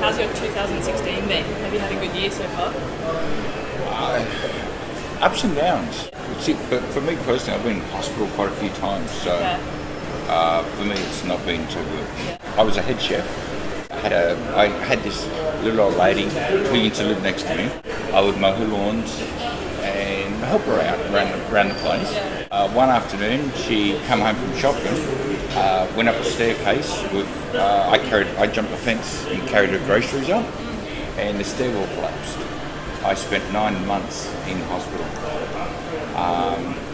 How's your 2016 been? Have you had a good year so far? Ups and downs. See, but for me personally, I've been in hospital quite a few times, so for me it's not been so good. Yeah. I was a head chef. I had this little old lady who used to live next to me. I would mow her lawns and help her out around the place. One afternoon, she come home from shopping, went up a staircase with. I jumped the fence and carried her groceries up, and the stairwell collapsed. I spent 9 months in hospital.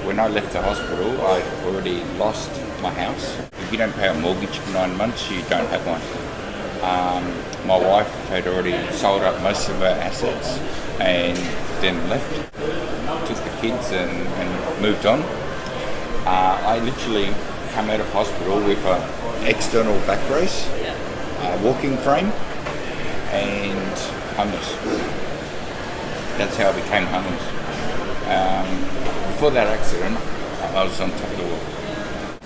When I left the hospital, I already lost my house. If you don't pay a mortgage for 9 months, you don't have one. My wife had already sold up most of her assets and then left, took the kids and moved on. I literally come out of hospital with an external back brace, a walking frame, and homeless. That's how I became homeless. Before that accident, I was on top of the world.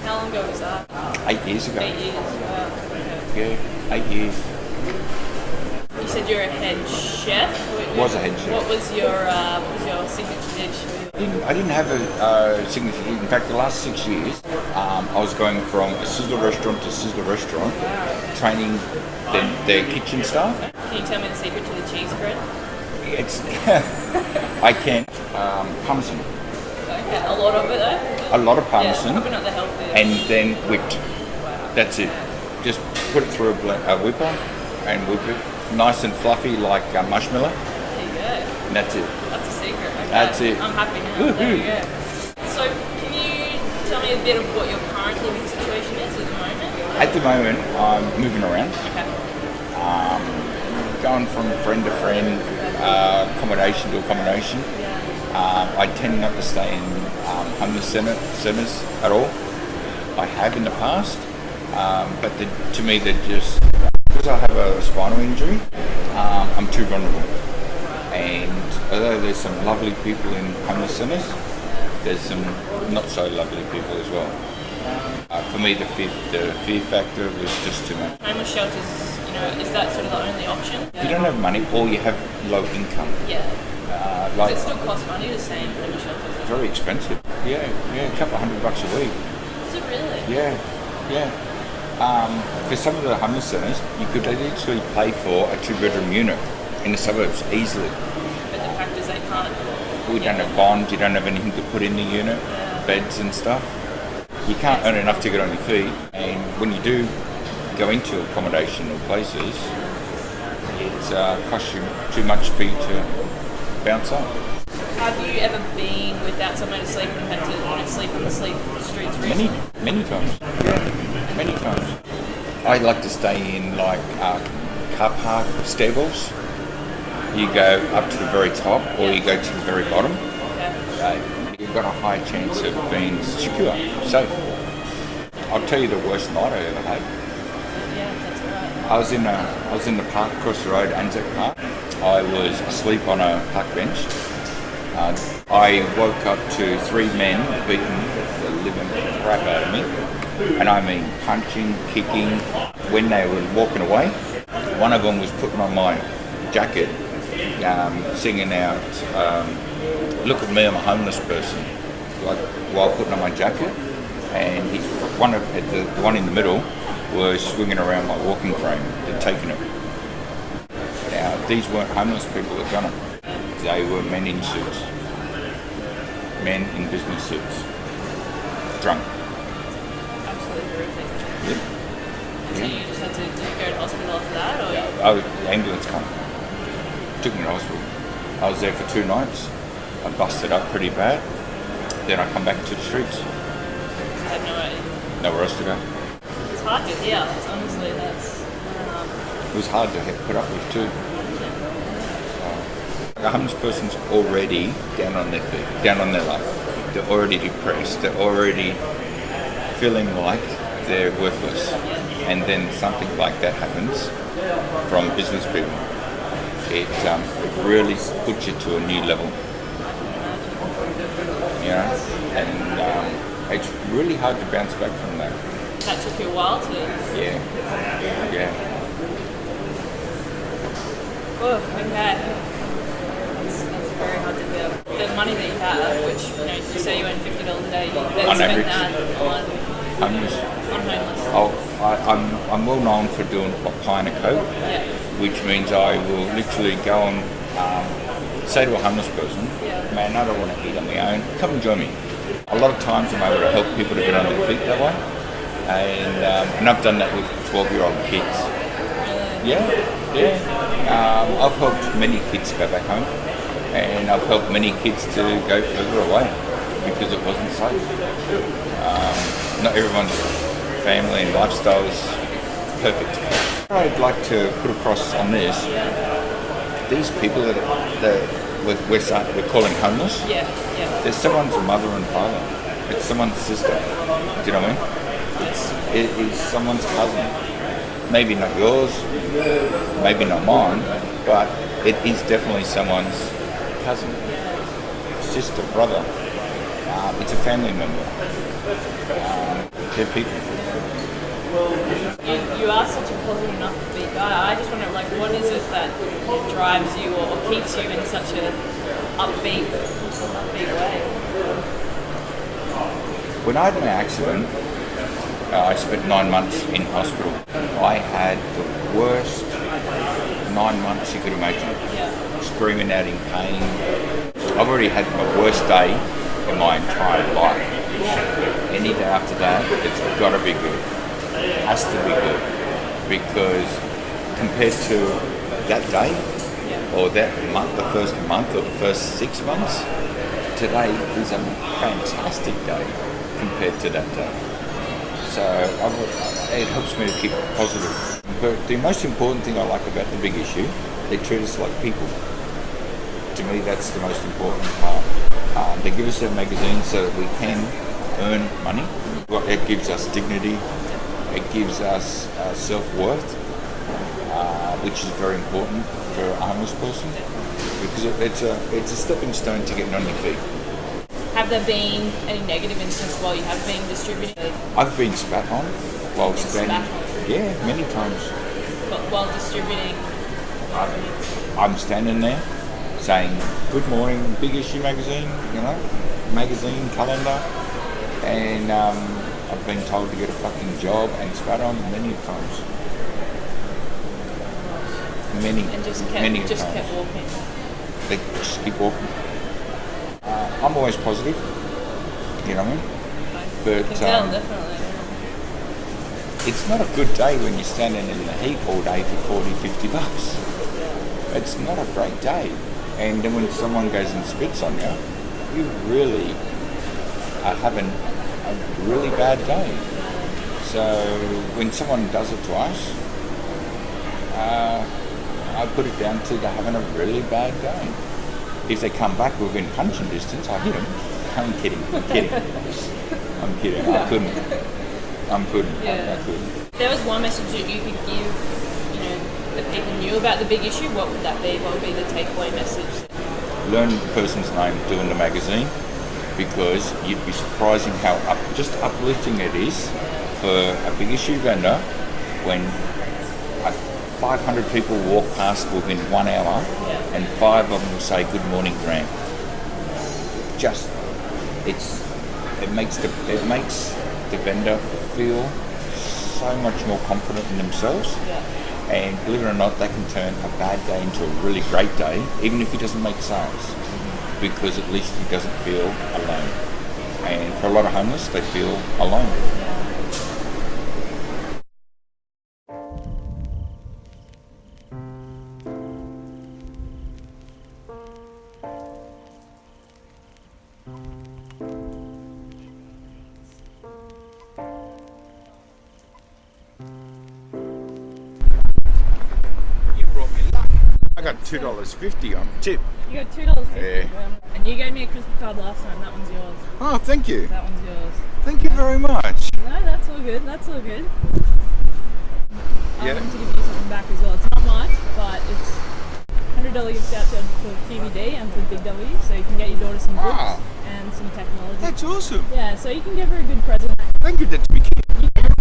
How long ago was that? 8 years ago. 8 years, wow. Okay. Yeah, 8 years. You said you're a head chef? Was a head chef. What was your signature dish? I didn't have a signature dish. In fact, the last 6 years, I was going from a sizzler restaurant to sizzler restaurant, training their kitchen staff. Can you tell me the secret to the cheese bread? It's I can't parmesan. Okay, a lot of it though? A lot of parmesan. Yeah, probably not the healthiest. And then whipped. That's it. Just put it through a whipper and whip it nice and fluffy like marshmallow. There you go. And that's it. That's a secret. Okay. That's it. I'm happy now. There you go. So can you tell me a bit of what your current living situation is at the moment? At the moment, I'm moving around. Okay. Going from friend to friend, accommodation to accommodation. I tend not to stay in homeless centres at all. I have in the past, but to me they're just, because I have a spinal injury, I'm too vulnerable. And although there's some lovely people in homeless centres, there's some not so lovely people as well. For me, the fear factor was just too much. Homeless shelters, is that sort of the only option? If you don't have money or you have low income. Yeah. Like, Does it still cost money to stay in homeless shelters? Very expensive. Yeah, a couple of $100 a week. Is it really? Yeah. For some of the homeless centres, you could literally pay for a 2-bedroom unit in the suburbs easily. But the fact is they can't. We don't have bonds, you don't have anything to put in the unit, beds and stuff. You can't earn enough to get on your feet, and when you do go into accommodation or places, it costs you too much for you to bounce up. Have you ever been without somewhere to sleep and had to sleep on the streets recently? Many times. Yeah, many times. I like to stay in like car park stables. You go up to the very top or you go to the very bottom. You've got a high chance of being secure, safe. I'll tell you the worst night I ever had. Yeah, that's right. I was in the park across the road, Anzac Park. I was asleep on a park bench. I woke up to 3 men beating the living crap out of me. And I mean punching, kicking. When they were walking away, one of them was putting on my jacket, singing out, "Look at me, I'm a homeless person," like while putting on my jacket. And the one in the middle was swinging around my walking frame, and taking it. Now, these weren't homeless people that done it. They were men in suits. Men in business suits. Drunk. Absolutely horrific. Yep. So you just had to go to hospital after that? Or? Yeah, the ambulance came. Took me to hospital. I was there for 2 nights. I busted up pretty bad. Then I come back to the streets. I had Nowhere else to go. It's hard to hear. Honestly, that's... It was hard to put up with too. A homeless person's already down on their feet, down on their luck. They're already depressed. They're already feeling like they're worthless. And then something like that happens from business people. It really puts you to a new level. And it's really hard to bounce back from that. That took you a while to... Yeah. Oh, okay. That's very hard to do. The money that you have, which, you know, you say you earn $50 a day, you then On spend average. that Homeless. on homeless. I'm well known for doing pie in a coat, Yeah. which means I will literally go and say to a homeless person, man, I don't want to eat on my own, come and join me. A lot of times I'm able to help people to get on their feet that way, and I've done that with 12-year-old kids. Yeah. I've helped many kids go back home, and I've helped many kids to go further away because it wasn't safe. Not everyone's family and lifestyle is perfect. I'd like to put across on this, these people that we're calling homeless, Yeah. they're someone's mother and father. It's someone's sister. Do you know what I mean? It is someone's cousin. Maybe not yours, maybe not mine, but it is definitely someone's cousin, sister, brother. It's a family member. They're people. You are such a positive enough upbeat guy. I just wonder, like, what is it that drives you or keeps you in such a upbeat way? When I had my accident, I spent 9 months in hospital. I had the worst 9 months you could imagine. Screaming out in pain. I've already had my worst day in my entire life. Any day after that, it's got to be good. It has to be good. Because compared to that day, or that month, the first month or the first 6 months, today is a fantastic day compared to that day. So it helps me to keep positive. But the most important thing I like about the Big Issue, they treat us like people. To me, that's the most important part. They give us a magazine so that we can earn money. It gives us dignity. It gives us self-worth, which is very important for a homeless person, because it's a stepping stone to getting on your feet. Have there been any negative incidents while you have been distributing? I've been spat on while standing. Yeah, many times. But while distributing? I'm standing there saying, good morning, Big Issue magazine, magazine, calendar, and I've been told to get a fucking job and spat on many times. And just kept walking. They just keep walking. I'm always positive, you know what I mean? But Definitely. it's not a good day when you're standing in the heat all day for $40-50. It's not a great day. And then when someone goes and spits on you, you really are having a really bad day. So when someone does it to us, I put it down to they're having a really bad day. If they come back within punching distance, I hit them. I'm kidding. I couldn't. Yeah. I couldn't. If there was one message that you could give, that people knew about the Big Issue, what would that be? What would be the takeaway message? Learn the person's name doing the magazine, because you'd be surprising how just uplifting it is for a Big Issue vendor when 500 people walk past within 1 hour and 5 of them will say, good morning, Grant. It makes the vendor feel so much more confident in themselves. And believe it or not, they can turn a bad day into a really great day, even if he doesn't make sales, because at least he doesn't feel alone. And for a lot of homeless, they feel alone. I got $2.50 on tip. You got $2.50. Yeah. And you gave me a Christmas card last time. That one's yours. Oh, thank you. That one's yours. Thank you very much. No, that's all good. That's all good. I Yeah. wanted to give you something back as well. It's not much, but it's $100 gift voucher for TBD and for Big W, so you can get your daughter some books Wow. and some technology. That's awesome. Yeah, so you can give her a good present. Thank you, that's me kid.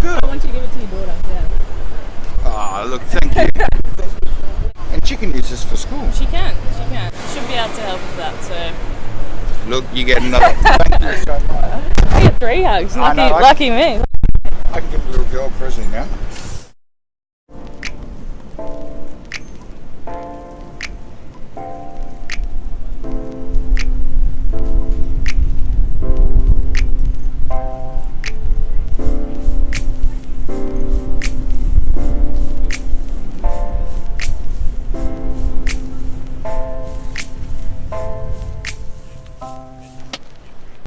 Good. I want you to give it to your daughter. Yeah. Ah, look, thank you. And chicken is just for She can. She should be able to help with that, so. Look, you get another. Thank you so much. I get 3 hugs. I know, Lucky me. I can give a little girl present now.